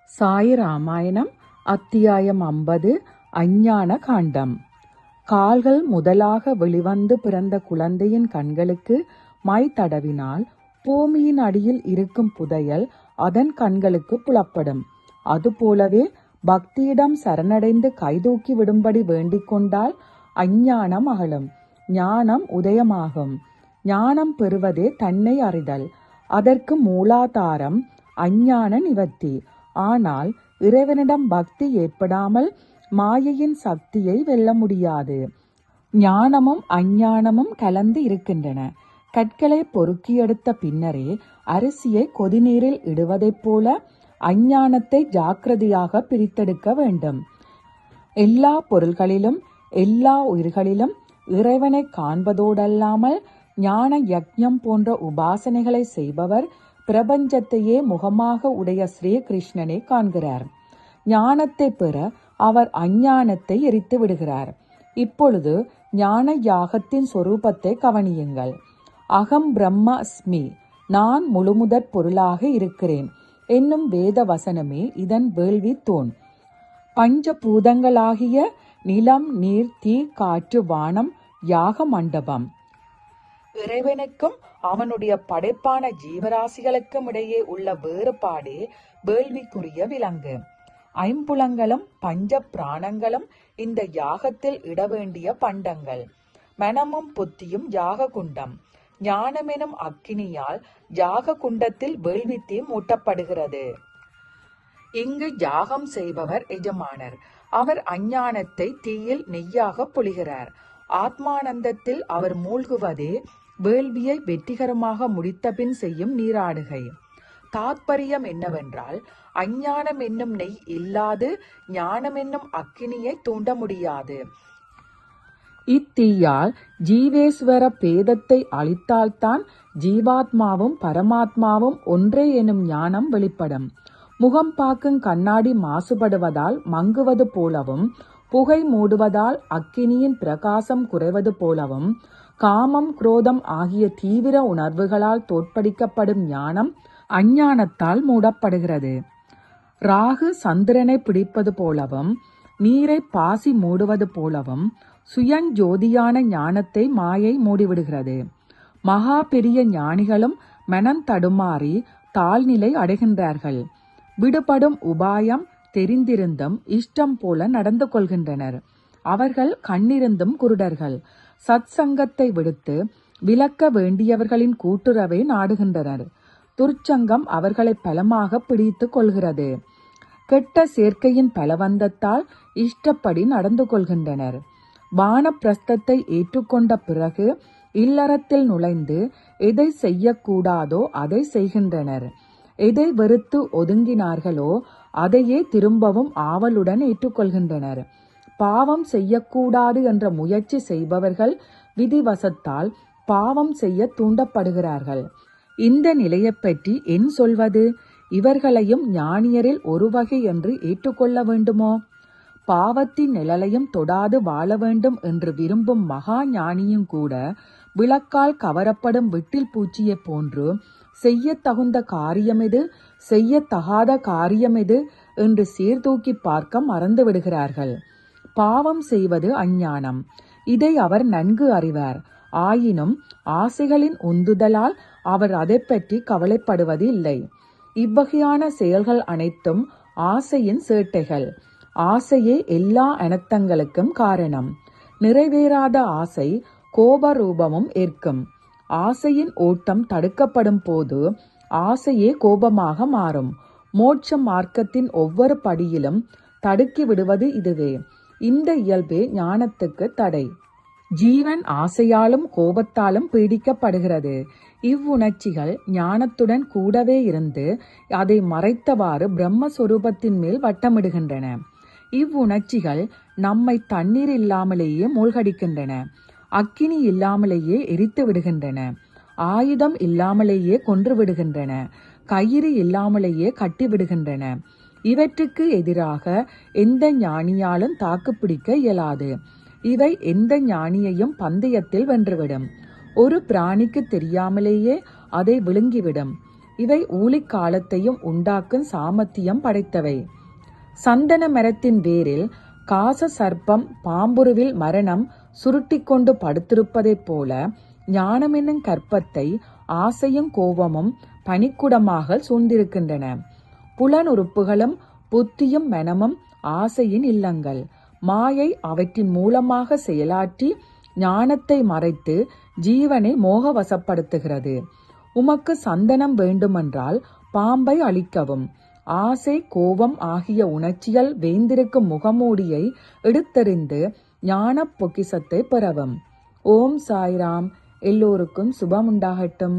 சாய் ராமாயணம் அத்தியாயம் 50 அஞ்ஞான காண்டம். கால்கள் முதலாக வெளிவந்து பிறந்த குழந்தையின் கண்களுக்கு மை தடவினால் பூமியின் அடியில் இருக்கும் புதையல் அதன் கண்களுக்கு புலப்படும். அதுபோலவே பக்தியிடம் சரணடைந்து கைதூக்கி விடும்படி வேண்டிக் கொண்டால் அஞ்ஞானம் அகலும், ஞானம் உதயமாகும். ஞானம் பெறுவதே தன்னை அறிதல். அதற்கு மூலாதாரம் அஞ்ஞான நிவர்த்தி. ஆனால் இறைவனிடம் பக்தி ஏற்படாமல் மாயையின் சக்தியை வெல்ல முடியாது. ஞானமும் அஞ்ஞானமும் கலந்து இருக்கின்றன. கற்களை பொறுக்கி எடுத்த பின்னரே அரிசியை கொதிநீரில் இடுவதைப் போல அஞ்ஞானத்தை ஜாக்கிரதையாக பிரித்தெடுக்க வேண்டும். எல்லா பொருள்களிலும் எல்லா உயிர்களிலும் இறைவனை காண்பதோடல்லாமல் ஞான யக்ஞம் போன்ற உபாசனைகளை செய்பவர் பிரபஞ்சத்தையே முகமாக உடைய ஸ்ரீகிருஷ்ணனை காண்கிறார். ஞானத்தை பெற அவர் அஞ்ஞானத்தை எரித்து விடுகிறார். இப்பொழுது ஞான யாகத்தின் சொரூபத்தை கவனியுங்கள். அகம் பிரம்ம அஸ்மி, நான் முழுமுதற் பொருளாக இருக்கிறேன் என்னும் வேத வசனமே இதன் வேள்வி தூண். பஞ்சபூதங்களாகிய நிலம், நீர், தீ, காற்று, வானம் யாக மண்டபம். இறைவனுக்கும் அவனுடைய படைப்பான ஜீவராசிகளுக்கும் இடையே உள்ள வேறுபாடே வேள்விக்குரிய விலங்கு. ஐம்புலங்களும் பஞ்ச பிராணங்களும் இந்த யாகத்தில் இட வேண்டிய பண்டங்கள். மனமும் புத்தியும் யாக குண்டம். ஞானமெனும் அக்கினியால் யாக குண்டத்தில் வேள்வி தீ மூட்டப்படுகிறது. இங்கு யாகம் செய்பவர் எஜமானர். அவர் அஞ்ஞானத்தை தீயில் நெய்யாக பொழிகிறார். ஆத்மானந்தத்தில் அவர் மூழ்குவதே வேள்வியை வெற்றிகரமாக முடித்தபின் செய்யும் நீராடுகை. தாத்பரியம் என்னவென்றால், அஞ்ஞானம் என்னும் நெய் இல்லாது ஞானம் என்னும் அக்கினியை தூண்ட முடியாது. இத்தீயால் ஜீவேஸ்வர பேதத்தை அழித்தால்தான் ஜீவாத்மாவும் பரமாத்மாவும் ஒன்றே எனும் ஞானம் வெளிப்படும். முகம் பார்க்கும் கண்ணாடி மாசுபடுவதால் மங்குவது போலவும், புகை மூடுவதால் அக்கினியின் பிரகாசம் குறைவது போலவும், காமம் குரோதம் ஆகிய தீவிர உணர்வுகளால் தோற்கடிக்கப்படும் ஞானம் அஞ்ஞானத்தால் மூடப்படுகிறது. ராகு சந்திரனை பிடிப்பது போலவும், நீரை பாசி மூடுவது போலவும் சுயஞ்சோதியான ஞானத்தை மாயை மூடிவிடுகிறது. மகா பெரிய ஞானிகளும் மனம் தடுமாறி தாழ்நிலை அடைகின்றார்கள். விடுபடும் உபாயம் தெரிந்திருந்தும் இஷ்டம் போல நடந்து கொள்கின்றனர். அவர்கள் கண்ணிருந்தும் குருடர்கள். சத் சங்கத்தை விடுத்து விலக்க வேண்டியவர்களின் கூட்டுறவை நாடுகின்றனர். துர்ச்சங்கம் அவர்களை பலமாக பிடித்து கொள்கிறது. கெட்ட சேர்க்கையின் பலவந்தத்தால் இஷ்டப்படி நடந்து கொள்கின்றனர். வானப்பிரஸ்தத்தை ஏற்றுக்கொண்ட பிறகு இல்லறத்தில் நுழைந்து எதை செய்யக்கூடாதோ அதை செய்கின்றனர். எதை வெறுத்து ஒதுங்கினார்களோ அதையே திரும்பவும் ஆவலுடன் ஏற்றுக்கொள்கின்றனர். பாவம் செய்யக்கூடாது என்ற முயற்சி செய்பவர்கள் விதிவசத்தால் பாவம் செய்ய தூண்டப்படுகிறார்கள். இந்த நிலையை பற்றி என் சொல்வது? இவர்களையும் ஞானியரில் ஒரு வகை என்று ஏற்றுக்கொள்ள வேண்டுமோ? பாவத்தின் நிழலையும் தொடாது வாழ வேண்டும் என்று விரும்பும் மகா ஞானியும் கூட விளக்கால் கவரப்படும் விட்டில் பூச்சியை போன்று செய்ய தகுந்த காரியமெது, செய்யத்தகாத காரியமெது என்று சீர்தூக்கி பார்க்க மறந்து விடுகிறார்கள். பாவம் செய்வது அஞ்ஞானம். இதை அவர் நன்கு அறிவார். ஆயினும் ஆசைகளின் உந்துதலால் அவர் அதை பற்றி கவலைப்படுவது இல்லை. இவ்வகையான செயல்கள் அனைத்தும் ஆசையின் சேட்டைகள். ஆசையே எல்லா அனர்த்தங்களுக்கும் காரணம். நிறைவேறாத ஆசை கோப ரூபமும் ஏற்கும். ஆசையின் ஓட்டம் தடுக்கப்படும் போது ஆசையே கோபமாக மாறும். மோட்ச மார்க்கத்தின் ஒவ்வொரு படியிலும் தடுக்கி விடுவது இதுவே. இந்த இயல்பே ஞானத்துக்கு தடை. ஜீவன் ஆசையாலும் கோபத்தாலும் பீடிக்கப்படுகிறது. இவ்வுணர்ச்சிகள் ஞானத்துடன் கூடவே இருந்து அதை மறைத்தவாறு பிரம்மஸ்வரூபத்தின் மேல் வட்டமிடுகின்றன. இவ்வுணர்ச்சிகள் நம்மை தண்ணீர் இல்லாமலேயே மூழ்கடிக்கின்றன. அக்கினி இல்லாமலேயே எரித்து விடுகின்றன. ஆயுதம் இல்லாமலேயே கொன்று விடுகின்றன. கயிறு இல்லாமலேயே கட்டிவிடுகின்றன. இவற்றுக்கு எதிராக எந்த ஞானியாலும் தாக்குப்பிடிக்க இயலாது. இவை எந்த ஞானியையும் பந்தயத்தில் வென்றுவிடும். ஒரு பிராணிக்கு தெரியாமலேயே அதை விழுங்கிவிடும். இவை ஊழிக்காலத்தையும் உண்டாக்கும் சாமர்த்தியம் படைத்தவை. சந்தன மரத்தின் வேரில் காச சர்ப்பம் பாம்புருவில் மரணம் சுருட்டி கொண்டு படுத்திருப்பதைப் போல ஞானம் என்னும் கற்பத்தை ஆசையும் கோபமும் பனிக்குடமாக சூழ்ந்திருக்கின்றன. புலனுறுப்புகளும் புத்தியும் மனமும் ஆசையின் இல்லங்கள். மாயை அவற்றின் மூலமாக செயலாற்றி ஞானத்தை மறைத்து ஜீவனை மோகவசப்படுத்துகிறது. உமக்கு சந்தனம் வேண்டுமென்றால் பாம்பை அழிக்கவும். ஆசை கோபம் ஆகிய உணர்ச்சிகள் வேந்திருக்கும் முகமூடியை எடுத்தறிந்து ஞான பொக்கிசத்தை பெறவும். ஓம் சாய்ராம். எல்லோருக்கும் சுபமுண்டாகட்டும்.